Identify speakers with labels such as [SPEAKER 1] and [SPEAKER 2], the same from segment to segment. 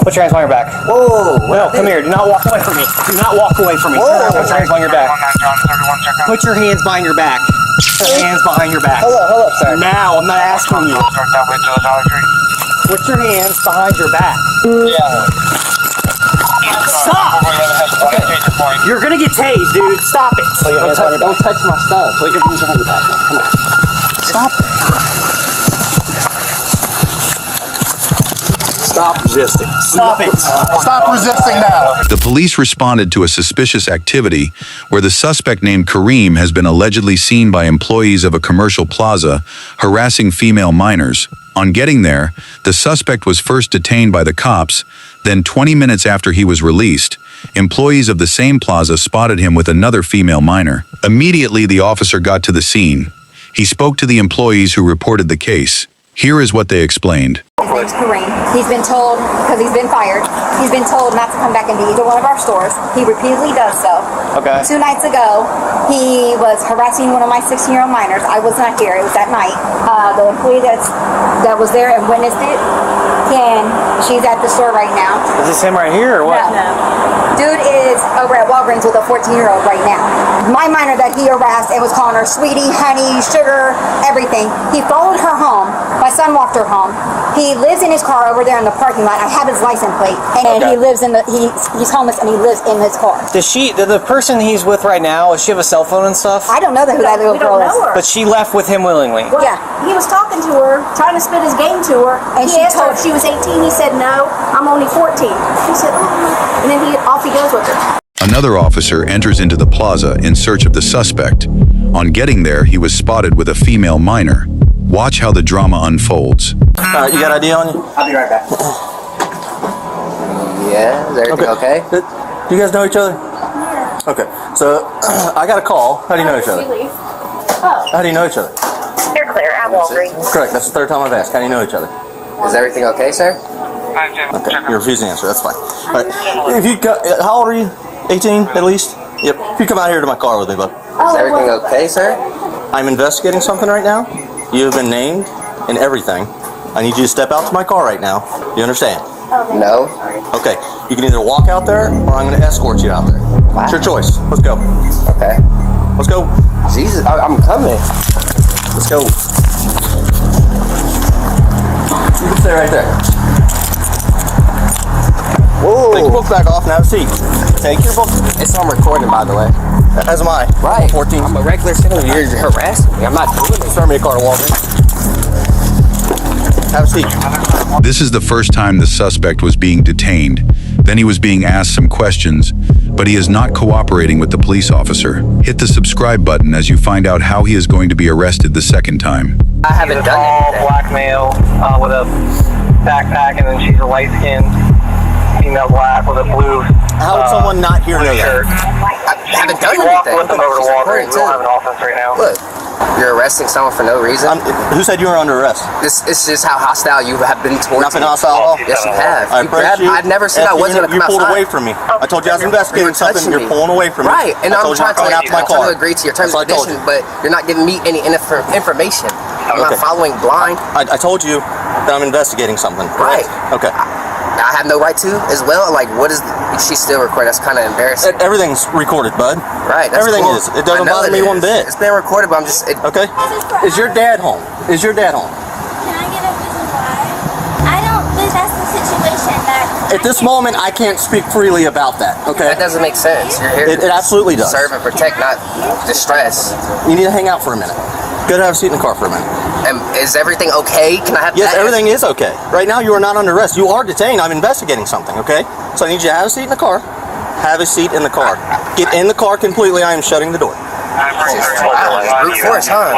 [SPEAKER 1] Put your hands on your back.
[SPEAKER 2] Whoa.
[SPEAKER 1] No, come here. Do not walk away from me. Do not walk away from me.
[SPEAKER 2] Whoa.
[SPEAKER 1] Put your hands on your back. Put your hands behind your back. Put your hands behind your back.
[SPEAKER 2] Hold up, sir.
[SPEAKER 1] Now, I'm not asking you. Put your hands behind your back.
[SPEAKER 2] Yeah.
[SPEAKER 1] Stop! You're gonna get tased, dude. Stop it.
[SPEAKER 2] Don't touch my stuff. Put your hands on your back. Come on.
[SPEAKER 1] Stop.
[SPEAKER 2] Stop resisting.
[SPEAKER 1] Stop it.
[SPEAKER 2] Stop resisting now.
[SPEAKER 3] The police responded to a suspicious activity where the suspect named Kareem has been allegedly seen by employees of a commercial plaza harassing female minors. On getting there, the suspect was first detained by the cops. Then 20 minutes after he was released, employees of the same plaza spotted him with another female minor. Immediately, the officer got to the scene. He spoke to the employees who reported the case. Here is what they explained.
[SPEAKER 4] His name's Kareem. He's been told, because he's been fired, he's been told not to come back into either one of our stores. He repeatedly does so.
[SPEAKER 1] Okay.
[SPEAKER 4] 2 nights ago, he was harassing one of my 16-year-old minors. I was not here. It was that night. The employee that was there and witnessed it, she's at the store right now.
[SPEAKER 1] Is this him right here or what?
[SPEAKER 4] No. Dude is over at Walgreens with a 14-year-old right now. My minor that he harassed and was calling her sweetie, honey, sugar, everything. He followed her home. My son walked her home. He lives in his car over there in the parking lot. I have his license plate. And
[SPEAKER 1] Okay.
[SPEAKER 4] he lives in he's homeless and he lives in his car.
[SPEAKER 1] Does the person he's with right now, does she have a cell phone and stuff?
[SPEAKER 4] I don't know who that little girl is.
[SPEAKER 1] But she left with him willingly.
[SPEAKER 5] Well,
[SPEAKER 4] Yeah.
[SPEAKER 5] He was talking to her, trying to spit his game to her.
[SPEAKER 4] And
[SPEAKER 5] He
[SPEAKER 4] she
[SPEAKER 5] asked her
[SPEAKER 4] told-
[SPEAKER 5] if she was 18. He said, no, I'm only 14. She said, oh. And then off he goes with her.
[SPEAKER 3] Another officer enters into the plaza in search of the suspect. On getting there, he was spotted with a female minor. Watch how the drama unfolds.
[SPEAKER 6] All right, you got ID on you?
[SPEAKER 2] I'll be right back. Yeah, is everything okay?
[SPEAKER 6] Do you guys know each other? Okay, so I got a call. How do you know each other? How do you know each other?
[SPEAKER 7] You're clear at Walgreens.
[SPEAKER 6] Correct, that's the third time I've asked. How do you know each other?
[SPEAKER 2] Is everything okay, sir?
[SPEAKER 6] Okay, you're refusing to answer, that's fine. All right, if you got, how old are you? 18 at least? Yep, if you come out here to my car with me, bud.
[SPEAKER 2] Is everything okay, sir?
[SPEAKER 6] I'm investigating something right now. You have been named and everything. I need you to step out to my car right now. You understand?
[SPEAKER 2] No.
[SPEAKER 6] Okay, you can either walk out there or I'm going to escort you out there.
[SPEAKER 2] Wow.
[SPEAKER 6] It's your choice. Let's go.
[SPEAKER 2] Okay.
[SPEAKER 6] Let's go.
[SPEAKER 2] Jesus, I'm coming.
[SPEAKER 6] Let's go. You can stay right there.
[SPEAKER 2] Whoa.
[SPEAKER 6] Take your book back off and have a seat. Take your book.
[SPEAKER 2] It's on recording, by the way.
[SPEAKER 6] As am I.
[SPEAKER 2] Right.
[SPEAKER 6] 14.
[SPEAKER 2] I'm a regular citizen. You're harassing me. I'm not doing it.
[SPEAKER 6] Start me a car to Walgreens. Have a seat.
[SPEAKER 3] This is the first time the suspect was being detained. Then he was being asked some questions, but he is not cooperating with the police officer. Hit the subscribe button as you find out how he is going to be arrested the second time.
[SPEAKER 2] I haven't done anything.
[SPEAKER 1] Black male with a backpack, and then she's a light-skinned female black with a blue.
[SPEAKER 6] How would someone not here know that?
[SPEAKER 2] I haven't done
[SPEAKER 1] Walk
[SPEAKER 2] anything.
[SPEAKER 1] with them over to
[SPEAKER 2] She's recording,
[SPEAKER 1] Walgreens. We don't have an offense right now.
[SPEAKER 2] Look, you're arresting someone for no reason.
[SPEAKER 6] Who said you were under arrest?
[SPEAKER 2] This is just how hostile you have been towards
[SPEAKER 6] Not been
[SPEAKER 2] me.
[SPEAKER 6] hostile at all?
[SPEAKER 2] Yes, you have.
[SPEAKER 6] I appreciate you.
[SPEAKER 2] I've never said I wasn't going to
[SPEAKER 6] You
[SPEAKER 2] come
[SPEAKER 6] pulled
[SPEAKER 2] outside.
[SPEAKER 6] away from me. I told you I was investigating
[SPEAKER 2] You were touching
[SPEAKER 6] something. You're
[SPEAKER 2] me.
[SPEAKER 6] pulling away from me.
[SPEAKER 2] Right, and
[SPEAKER 6] I
[SPEAKER 2] I'm
[SPEAKER 6] told you
[SPEAKER 2] trying
[SPEAKER 6] coming out to my
[SPEAKER 2] I'm trying
[SPEAKER 6] car.
[SPEAKER 2] to agree to your terms
[SPEAKER 6] That's
[SPEAKER 2] and
[SPEAKER 6] what I told
[SPEAKER 2] conditions,
[SPEAKER 6] you.
[SPEAKER 2] but you're not giving me any information. I'm
[SPEAKER 6] Okay.
[SPEAKER 2] not following blind.
[SPEAKER 6] I told you that I'm investigating something.
[SPEAKER 2] Right.
[SPEAKER 6] Okay.
[SPEAKER 2] I have no right to as well. Like, what is she's still recording? That's kind of embarrassing.
[SPEAKER 6] Everything's recorded, bud.
[SPEAKER 2] Right. That's
[SPEAKER 6] Everything
[SPEAKER 2] cool.
[SPEAKER 6] is. It doesn't
[SPEAKER 2] I know
[SPEAKER 6] bother
[SPEAKER 2] it
[SPEAKER 6] me one
[SPEAKER 2] is.
[SPEAKER 6] bit.
[SPEAKER 2] It's been recorded, but I'm just.
[SPEAKER 6] Okay. Is your dad home? Is your dad home?
[SPEAKER 8] Can I get a reason why? I don't think that's the situation that...
[SPEAKER 6] At this moment, I can't speak freely about that. Okay.
[SPEAKER 2] That doesn't make sense. You're here
[SPEAKER 6] It absolutely
[SPEAKER 2] to
[SPEAKER 6] does.
[SPEAKER 2] serve and protect, not distress.
[SPEAKER 6] You need to hang out for a minute. Go to have a seat in the car for a minute.
[SPEAKER 2] And is everything okay? Can I have
[SPEAKER 6] Yes,
[SPEAKER 2] that?
[SPEAKER 6] everything is okay. Right now, you are not under arrest. You are detained. I'm investigating something, okay? So I need you to have a seat in the car. Have a seat in the car. Get in the car completely. I am shutting the door.
[SPEAKER 2] Wow, brute force, huh?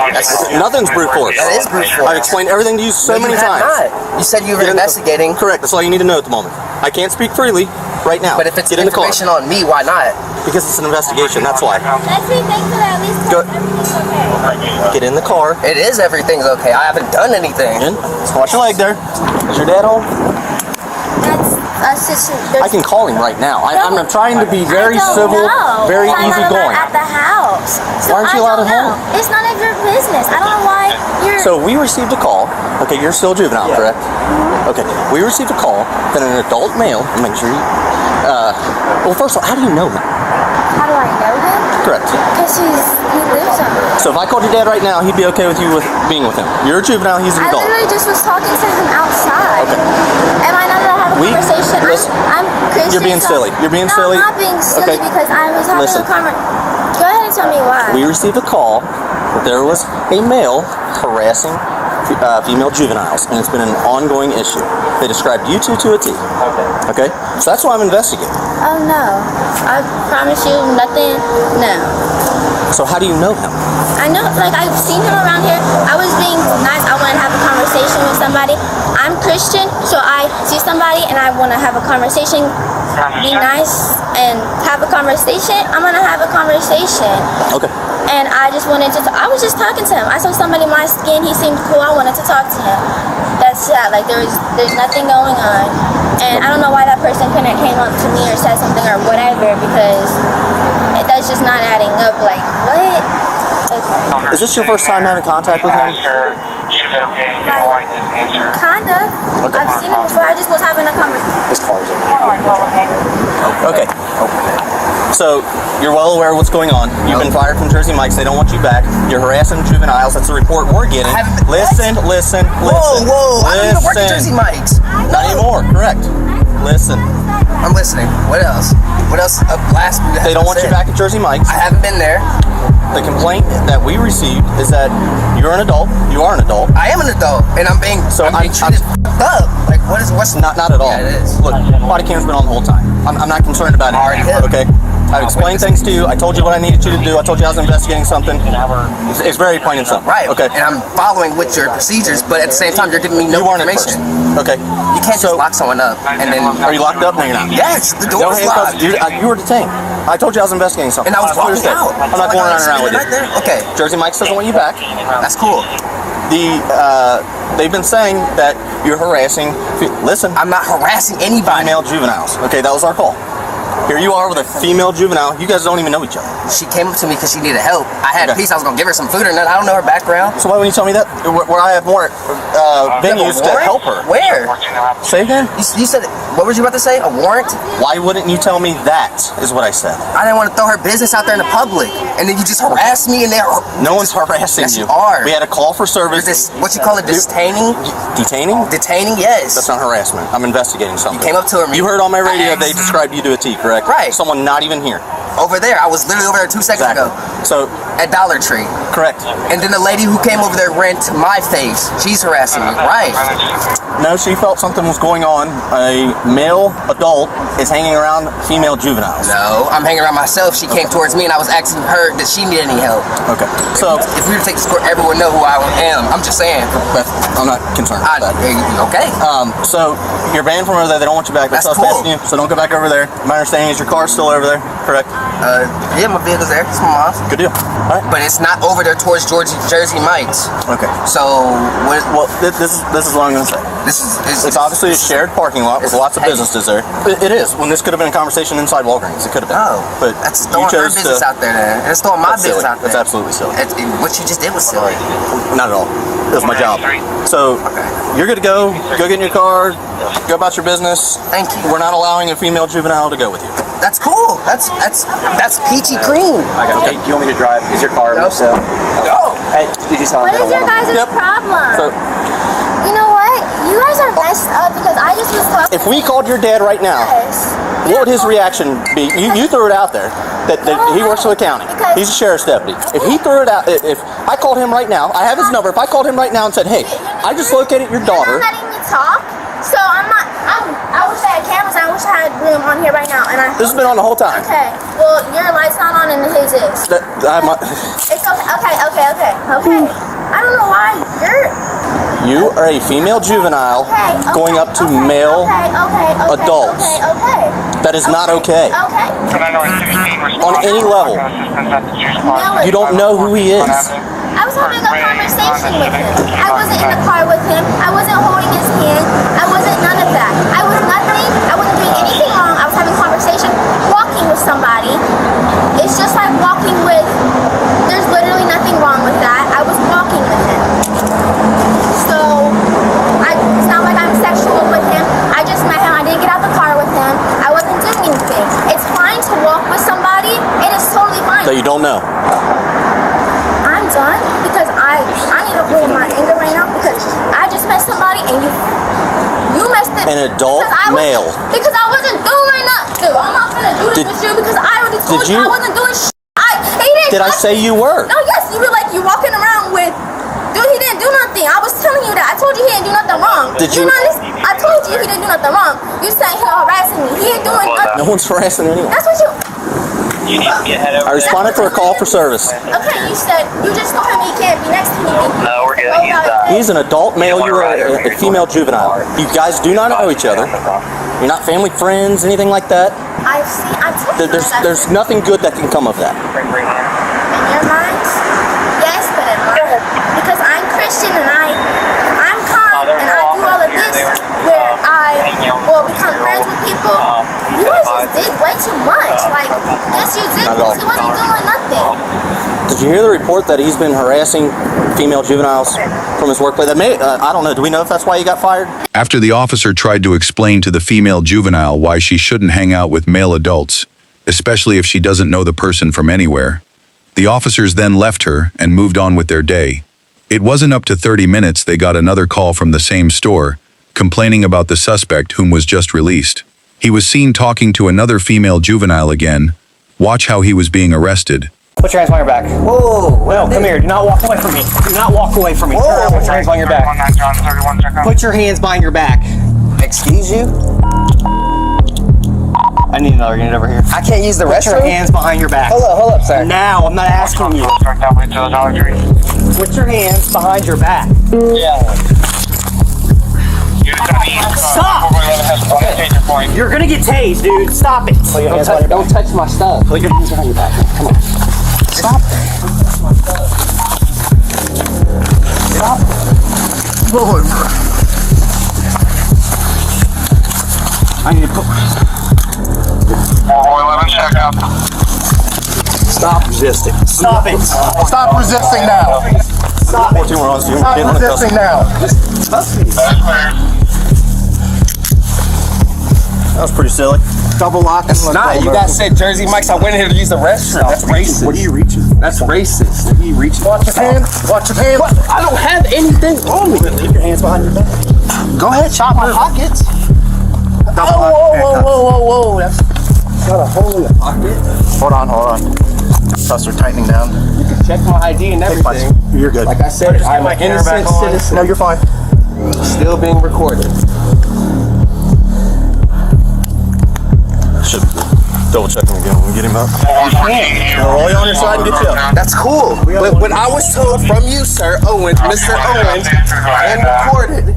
[SPEAKER 6] Nothing's brute force.
[SPEAKER 2] That is brute force.
[SPEAKER 6] I've explained everything to you so many
[SPEAKER 2] You have
[SPEAKER 6] times.
[SPEAKER 2] not. You said you were
[SPEAKER 6] Get in the-
[SPEAKER 2] investigating.
[SPEAKER 6] Correct. That's all you need to know at the moment. I can't speak freely right now.
[SPEAKER 2] But if it's
[SPEAKER 6] Get in the car.
[SPEAKER 2] information on me, why not?
[SPEAKER 6] Because it's an investigation. That's why.
[SPEAKER 8] Let's be thankful that at least
[SPEAKER 6] Go.
[SPEAKER 8] everything's okay.
[SPEAKER 6] Get in the car.
[SPEAKER 2] It is everything's okay. I haven't done anything.
[SPEAKER 6] In. Watch your leg there. Is your dad home?
[SPEAKER 8] That's a situation.
[SPEAKER 6] I can call him right now. I'm trying to be very
[SPEAKER 8] I don't
[SPEAKER 6] civil,
[SPEAKER 8] know.
[SPEAKER 6] very
[SPEAKER 8] I'm not
[SPEAKER 6] easygoing.
[SPEAKER 8] allowed at the house. So
[SPEAKER 6] Why aren't you
[SPEAKER 8] I
[SPEAKER 6] allowed
[SPEAKER 8] don't
[SPEAKER 6] at home?
[SPEAKER 8] know. It's none of your business. I don't know why you're.
[SPEAKER 6] So we received a call. Okay, you're still a juvenile, correct? Okay, we received a call that an adult male. Make sure you. Well, first of all, how do you know him?
[SPEAKER 8] How do I know him?
[SPEAKER 6] Correct.
[SPEAKER 8] Because he lives on me.
[SPEAKER 6] So if I called your dad right now, he'd be okay with you being with him. You're a juvenile. He's an
[SPEAKER 8] I
[SPEAKER 6] adult.
[SPEAKER 8] literally just was talking to him outside.
[SPEAKER 6] Okay.
[SPEAKER 8] Am I not allowed to have a conversation?
[SPEAKER 6] Listen,
[SPEAKER 8] I'm Christian.
[SPEAKER 6] you're being
[SPEAKER 8] so-
[SPEAKER 6] silly. You're being
[SPEAKER 8] no,
[SPEAKER 6] silly.
[SPEAKER 8] I'm not being silly
[SPEAKER 6] Okay.
[SPEAKER 8] because I was having
[SPEAKER 6] Listen.
[SPEAKER 8] a conversation. Go ahead and tell me why.
[SPEAKER 6] We received a call that there was a male harassing female juveniles, and it's been an ongoing issue. They described you two to a T. Okay. So that's why I'm investigating.
[SPEAKER 8] Oh no. I promise you nothing. No.
[SPEAKER 6] So how do you know him?
[SPEAKER 8] I know, like, I've seen him around here. I was being nice. I want to have a conversation with somebody. I'm Christian, so I see somebody and I want to have a conversation, be nice and have a conversation. I'm going to have a conversation.
[SPEAKER 6] Okay.
[SPEAKER 8] And I just wanted to, I was just talking to him. I saw somebody my skin. He seemed cool. I wanted to talk to him. That's that. Like, there's nothing going on. And I don't know why that person couldn't came up to me or said something or whatever, because that's just not adding up. Like, what? Okay.
[SPEAKER 6] Is this your first time having contact with him?
[SPEAKER 8] Kind of.
[SPEAKER 6] Okay.
[SPEAKER 8] I've seen him before. I just was having a conversation.
[SPEAKER 6] His car's Okay. So you're well aware of what's going on. You've been fired from Jersey Mike's. They don't want you back. You're harassing juveniles. That's the report we're getting. Listen.
[SPEAKER 2] Whoa! I don't even work at Jersey Mike's.
[SPEAKER 6] Not anymore. Correct. Listen.
[SPEAKER 2] I'm listening. What else? What else? Last.
[SPEAKER 6] They don't want you back at Jersey Mike's.
[SPEAKER 2] I haven't been there.
[SPEAKER 6] The complaint that we received is that you're an adult. You are an adult.
[SPEAKER 2] I am an adult, and I'm being treated up. Like, what's
[SPEAKER 6] Not at all.
[SPEAKER 2] Yeah, it is.
[SPEAKER 6] Look, Bodycam's been on the whole time. I'm not concerned about it.
[SPEAKER 2] Already did.
[SPEAKER 6] Okay. I've explained things to you. I told you what I needed you to do. I told you I was investigating something. It's very plain and simple.
[SPEAKER 2] Right.
[SPEAKER 6] Okay.
[SPEAKER 2] And I'm following with your procedures, but at the same time, you're giving me no
[SPEAKER 6] You weren't at
[SPEAKER 2] information.
[SPEAKER 6] first. Okay.
[SPEAKER 2] You can't just lock someone up and then.
[SPEAKER 6] Are you locked up? No, you're not.
[SPEAKER 2] Yes, the
[SPEAKER 6] No
[SPEAKER 2] door is
[SPEAKER 6] handcuffs.
[SPEAKER 2] locked.
[SPEAKER 6] You were detained. I told you I was investigating something.
[SPEAKER 2] And I was
[SPEAKER 6] Clear as
[SPEAKER 2] walking
[SPEAKER 6] day.
[SPEAKER 2] out.
[SPEAKER 6] I'm not going around with you.
[SPEAKER 2] Right there? Okay,
[SPEAKER 6] Jersey Mike's doesn't want you back.
[SPEAKER 2] that's cool.
[SPEAKER 6] They've been saying that you're harassing. Listen,
[SPEAKER 2] I'm not harassing anybody.
[SPEAKER 6] female juveniles. Okay, that was our call. Here you are with a female juvenile. You guys don't even know each other.
[SPEAKER 2] She came up to me because she needed help. I had
[SPEAKER 6] Okay.
[SPEAKER 2] peace. I was gonna give her some food or nothing. I don't know her background.
[SPEAKER 6] So why wouldn't you tell me that? Where I have more venues to
[SPEAKER 2] Warrant?
[SPEAKER 6] help her.
[SPEAKER 2] Where?
[SPEAKER 6] Say again?
[SPEAKER 2] You said, what were you about to say? A warrant?
[SPEAKER 6] Why wouldn't you tell me that? Is what I said.
[SPEAKER 2] I didn't want to throw her business out there in the public, and then you just harassed me, and they're
[SPEAKER 6] No one's harassing
[SPEAKER 2] Yes,
[SPEAKER 6] you.
[SPEAKER 2] you are.
[SPEAKER 6] We had a call for service.
[SPEAKER 2] this. What you call it? Detaining?
[SPEAKER 6] Detaining?
[SPEAKER 2] Detaining? Yes.
[SPEAKER 6] That's not harassment. I'm investigating something.
[SPEAKER 2] You came up to her.
[SPEAKER 6] You heard on my radio
[SPEAKER 2] I
[SPEAKER 6] they
[SPEAKER 2] asked-
[SPEAKER 6] described you to a T, correct?
[SPEAKER 2] Right.
[SPEAKER 6] Someone not even here.
[SPEAKER 2] over there. I was literally over there 2 seconds ago
[SPEAKER 6] So,
[SPEAKER 2] at Dollar Tree.
[SPEAKER 6] correct.
[SPEAKER 2] And then the lady who came over there ran to my face. She's harassing me. Right.
[SPEAKER 6] No, she felt something was going on. A male adult is hanging around female juveniles.
[SPEAKER 2] No, I'm hanging around myself. She came towards me and I was asking her that she needed any help.
[SPEAKER 6] Okay. So,
[SPEAKER 2] If we were to take this court, everyone would know who I am. I'm just saying.
[SPEAKER 6] I'm not concerned about that.
[SPEAKER 2] Okay.
[SPEAKER 6] So you're banned from over there. They don't want you back. They're
[SPEAKER 2] That's
[SPEAKER 6] trespassing
[SPEAKER 2] cool.
[SPEAKER 6] you. So don't go back over there. My understanding is your car's still over there. Correct.
[SPEAKER 2] Yeah, my vehicle's there. It's my mom's.
[SPEAKER 6] Good deal. All right.
[SPEAKER 2] But it's not over there towards Jersey Mike's.
[SPEAKER 6] Okay.
[SPEAKER 2] So what?
[SPEAKER 6] Well, this is what I'm gonna say. It's obviously a shared parking lot with
[SPEAKER 2] It's
[SPEAKER 6] lots of
[SPEAKER 2] petty.
[SPEAKER 6] businesses there. It is. When this could have been a conversation inside Walgreens, it could have been.
[SPEAKER 2] No,
[SPEAKER 6] but
[SPEAKER 2] that's
[SPEAKER 6] you
[SPEAKER 2] throwing her
[SPEAKER 6] chose
[SPEAKER 2] business
[SPEAKER 6] to.
[SPEAKER 2] out there. Then it's throwing my
[SPEAKER 6] That's
[SPEAKER 2] business
[SPEAKER 6] silly.
[SPEAKER 2] out there.
[SPEAKER 6] That's absolutely silly.
[SPEAKER 2] What you just did was silly.
[SPEAKER 6] Not at all. It was my job. So you're good to go. Go get in your car. Go about your business.
[SPEAKER 2] Thank you.
[SPEAKER 6] We're not allowing a female juvenile to go with you.
[SPEAKER 2] That's cool. That's peachy cream.
[SPEAKER 9] I got okay. Do you want me to drive? Is your car
[SPEAKER 2] No.
[SPEAKER 9] so?
[SPEAKER 2] No.
[SPEAKER 9] Hey, did you tell
[SPEAKER 8] What
[SPEAKER 9] him
[SPEAKER 8] is your guys'
[SPEAKER 6] Yep.
[SPEAKER 8] problem?
[SPEAKER 6] So
[SPEAKER 8] You know what? You guys are messed up because I just was talking.
[SPEAKER 6] if we called your dad right now, what would his reaction be? You threw it out there that he works for the county. He's a sheriff's deputy. If he threw it out, if I called him right now, I have his number. If I called him right now and said, "Hey, I just located your daughter,"
[SPEAKER 8] You're not letting me talk, so I'm not. I wish I had cameras. I wish I had room on here right now, and I.
[SPEAKER 6] this has been on the whole time.
[SPEAKER 8] Okay. Well, your light's not on, and his is. It's okay. Okay. I don't know why
[SPEAKER 6] You are a female juvenile going up to male adults.
[SPEAKER 8] Okay.
[SPEAKER 6] That is not okay.
[SPEAKER 8] Okay.
[SPEAKER 6] On any level. You don't know who he is.
[SPEAKER 8] I was having a conversation with him. I wasn't in the car with him. I wasn't holding his hand. I wasn't none of that. I was nothing. I wasn't
[SPEAKER 6] that you don't know.
[SPEAKER 8] I'm done because I need to hold my anger right now because I just met somebody and you messed it.
[SPEAKER 6] An adult male.
[SPEAKER 8] Because I wasn't doing nothing. I'm not gonna do this with you because I already told you I wasn't doing shit. He didn't.
[SPEAKER 6] Did I say you were?
[SPEAKER 8] No, yes, you were like you walking around with. Dude, he didn't do nothing. I was telling you that. I told you he didn't do nothing wrong.
[SPEAKER 6] Did you?
[SPEAKER 8] I told you he didn't do nothing wrong. You saying he harassing me. He ain't doing nothing.
[SPEAKER 6] No one's harassing anyone.
[SPEAKER 8] That's what you.
[SPEAKER 1] You need to get head over
[SPEAKER 6] I responded for a call for service.
[SPEAKER 8] Okay, you said you just told him he can't be next to me.
[SPEAKER 1] No, we're good.
[SPEAKER 6] He's an adult male. You are a female juvenile. You guys do not know each other. You're not family friends, anything like that.
[SPEAKER 8] I've told you
[SPEAKER 6] There's nothing good that can come of that.
[SPEAKER 8] in your mind, yes, but in mine, because I'm Christian and I'm calm and I do all of this where I will become friends with people. You guys just did way too much. Like, yes, you did because he wasn't doing nothing.
[SPEAKER 6] Did you hear the report that he's been harassing female juveniles from his workplace? I don't know. Do we know if that's why he got fired?
[SPEAKER 3] After the officer tried to explain to the female juvenile why she shouldn't hang out with male adults, especially if she doesn't know the person from anywhere, the officers then left her and moved on with their day. It wasn't up to 30 minutes they got another call from the same store, complaining about the suspect whom was just released. He was seen talking to another female juvenile again. Watch how he was being arrested.
[SPEAKER 9] Put your hands behind your back.
[SPEAKER 2] Whoa.
[SPEAKER 9] No, come here. Do not walk away from me. Do not walk away from me. Turn around. Put your hands behind your back. Put your hands behind your back.
[SPEAKER 2] Excuse you?
[SPEAKER 9] I need another unit over here.
[SPEAKER 2] I can't use the
[SPEAKER 9] Put your
[SPEAKER 2] restroom?
[SPEAKER 9] hands behind your back.
[SPEAKER 2] Hold up, sir.
[SPEAKER 9] Now, I'm not asking you. Put your hands behind your back. Stop! You're gonna get tased, dude. Stop it.
[SPEAKER 2] Don't touch my stuff.
[SPEAKER 9] Put your hands behind your back. Come on. Stop. Stop. Lord. I need to put.
[SPEAKER 1] 411 check out.
[SPEAKER 9] Stop resisting. Stop it.
[SPEAKER 10] Stop resisting now.
[SPEAKER 9] Stop it.
[SPEAKER 10] Stop resisting now.
[SPEAKER 9] Trust me.
[SPEAKER 1] That's clear.
[SPEAKER 6] That was pretty silly.
[SPEAKER 9] Double lock.
[SPEAKER 2] It's not. You guys said Jersey Mike's. I went here to use the restroom. That's racist.
[SPEAKER 9] What are you reaching?
[SPEAKER 2] That's racist.
[SPEAKER 9] What are you reaching?
[SPEAKER 10] Watch your hand. Watch your hand.
[SPEAKER 9] What? I don't have anything on me. Leave your hands behind your back. Go ahead, chop my pockets.
[SPEAKER 10] Whoa. That's
[SPEAKER 9] Got a hole in the pocket.
[SPEAKER 10] hold on. Cuffs are tightening down.
[SPEAKER 9] You can check my ID and everything.
[SPEAKER 10] You're good.
[SPEAKER 9] Like I said, I'm an innocent citizen.
[SPEAKER 10] No, you're fine.
[SPEAKER 9] Still being recorded.
[SPEAKER 6] Should double check him again when we get him up. We'll roll you on your side and get you up.
[SPEAKER 2] That's cool. But when I was told from you, sir, Owens, Mr. Owens, and recorded.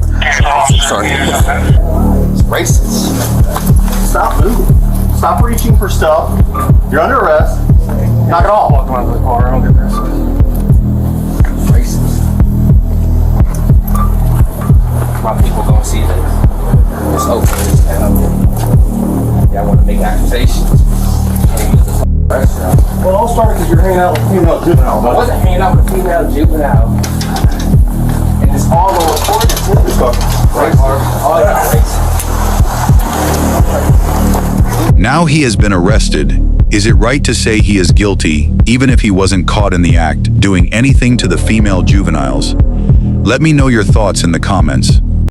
[SPEAKER 6] Sorry.
[SPEAKER 2] It's racist.
[SPEAKER 10] Stop moving. Stop reaching for stuff. You're under arrest. Knock it off.
[SPEAKER 9] Walk around to the car. I don't get this.
[SPEAKER 2] It's racist. My people don't see this. It's open. I want to make accusations.
[SPEAKER 10] Well, it all started because you're hanging out with female juvenile.
[SPEAKER 2] I wasn't hanging out with female juvenile. And it's all on recorded too. All that
[SPEAKER 3] Now he has been arrested. Is it right to say he is guilty, even if he wasn't caught in the act, doing anything to the female juveniles? Let me know your thoughts in the comments.